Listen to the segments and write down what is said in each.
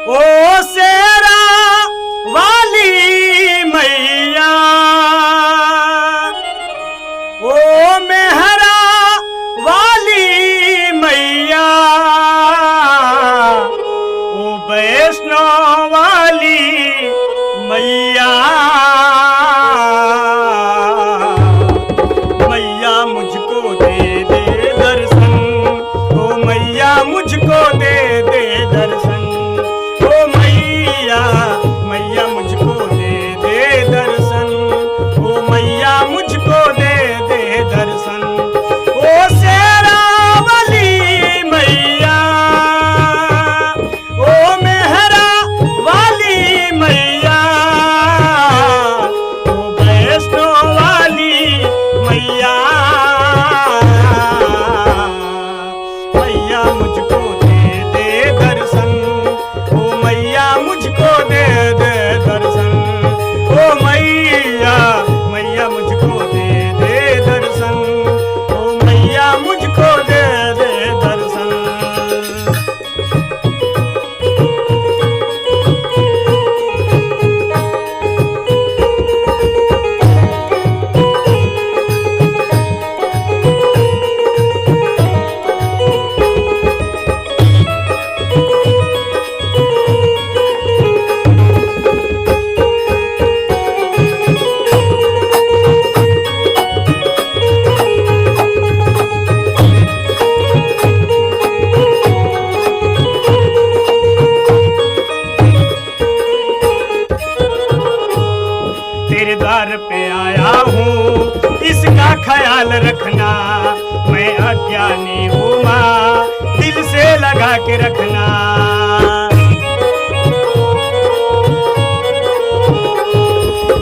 ओ शेरा वाली मैया, ओ मेहरा वाली मैया, ओ वैष्णो वाली मैया, मैया मुझको दे दे दर्शन, ओ मैया मुझको दे दे दर्शन, ओ मैया मैया मुझको दे दे दर्शन, ओ मैया मुझको दे दे दर्शन। ओ शेरा वाली मैया, ओ मेहरा वाली मैया, ओ वैष्णो वाली मैया, मैया मुझको दे दे दर्शन, ओ मैया मुझको दे दे दर्शन, ओ मैया मैया मुझको दे दे दर्शन, ओ मैया मुझको दे दे दर्शन। तेरे द्वार पे आया हूँ, इसका ख्याल रखना, मैं अज्ञानी हूँ माँ, दिल से लगा के रखना।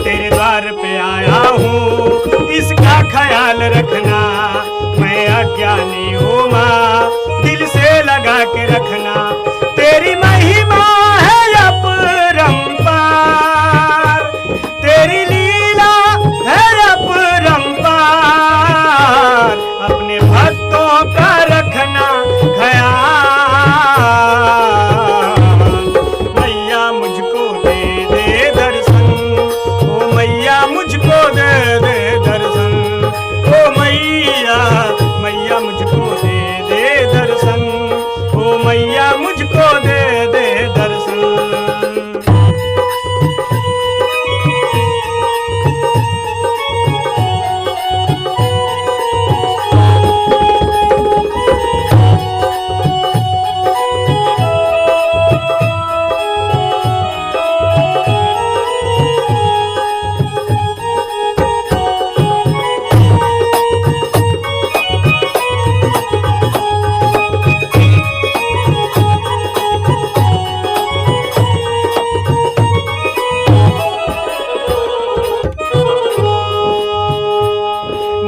तेरे द्वार पे आया हूँ, इसका ख्याल रखना, मैं अज्ञानी हूँ माँ, दिल से लगा के रखना। तेरी महिमा है अपरंपार, तेरी लीला है अपरंपार, अपने भक्तों का रखना ख्याल, मैया मुझको दे दे दर्शन, ओ मैया मुझको दे दे दर्शन, ओ मैया मैया मुझको दे दे दर्शन, ओ मैया मुझको दे दे दर्शन।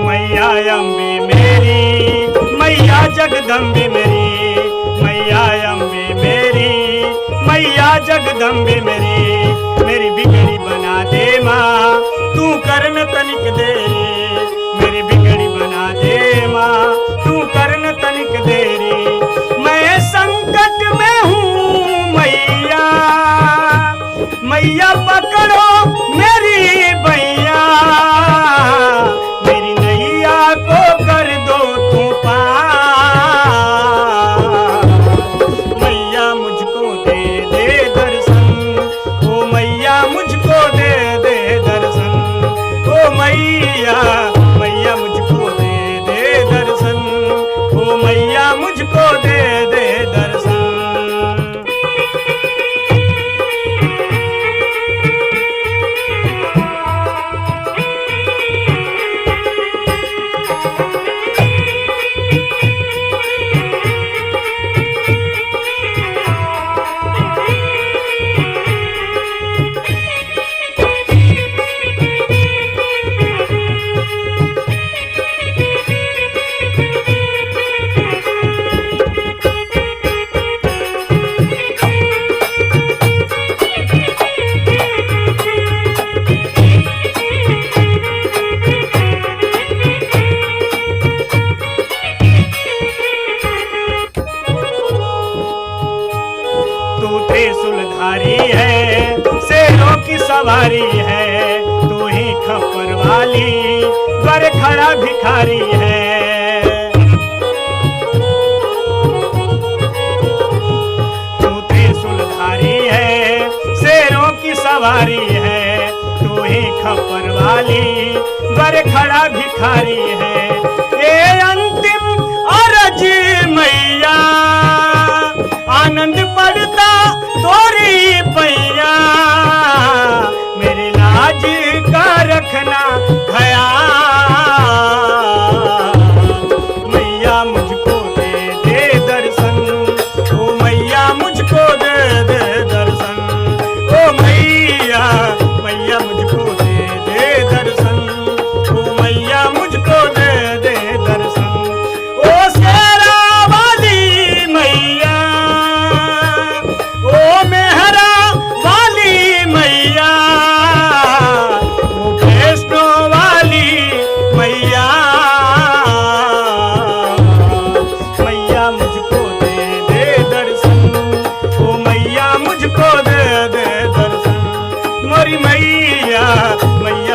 मैया अम्बे मेरी, मैया जगदम्बे मेरी, मैया अम्बे मेरी, मैया जगदम्बे मेरी बिगड़ी बना दे माँ, तू करन तनिक देरी, मेरी बिगड़ी बना दे माँ, तू करन तनिक देरी। मैं संकट में हूँ मैया, मैया पकड़ो मेरी बैया, मेरी नैया को कर दो तू पार, मैया मुझको दे दे दर्शन, ओ मैया मुझको दे दे दर्शन, ओ मैया मैया मुझको दे दे दर्शन, ओ मैया मुझको दे दे दर्शन। तू त्रिशूलधारी है, शेरों की सवारी है, तू ही खप्पर वाली द्वार खड़ा भिखारी है। तू त्रिशूलधारी है, शेरों की सवारी है, तू ही खप्पर वाली द्वार खड़ा भिखारी है। ए अंतिम अरज मैया, आनंद पड़ता तोरी पैया, मेरी लाज का रखना ख्याल। मैया मुझको दे दे दर्शन, ओ मैया मुझको दे दे दर्शन, ओ मैया मैया मुझको दे दे दर्शन, ओ मैया मुझको दे दे दर्शन। ओ शेरा वाली मैया, ओ मेहरा वाली मैया, ओ वैष्णो वाली मैया, मैया मुझको दे दे दर्शन, ओ मैया मुझको दे दे दर्शन। मोरी मैया मैया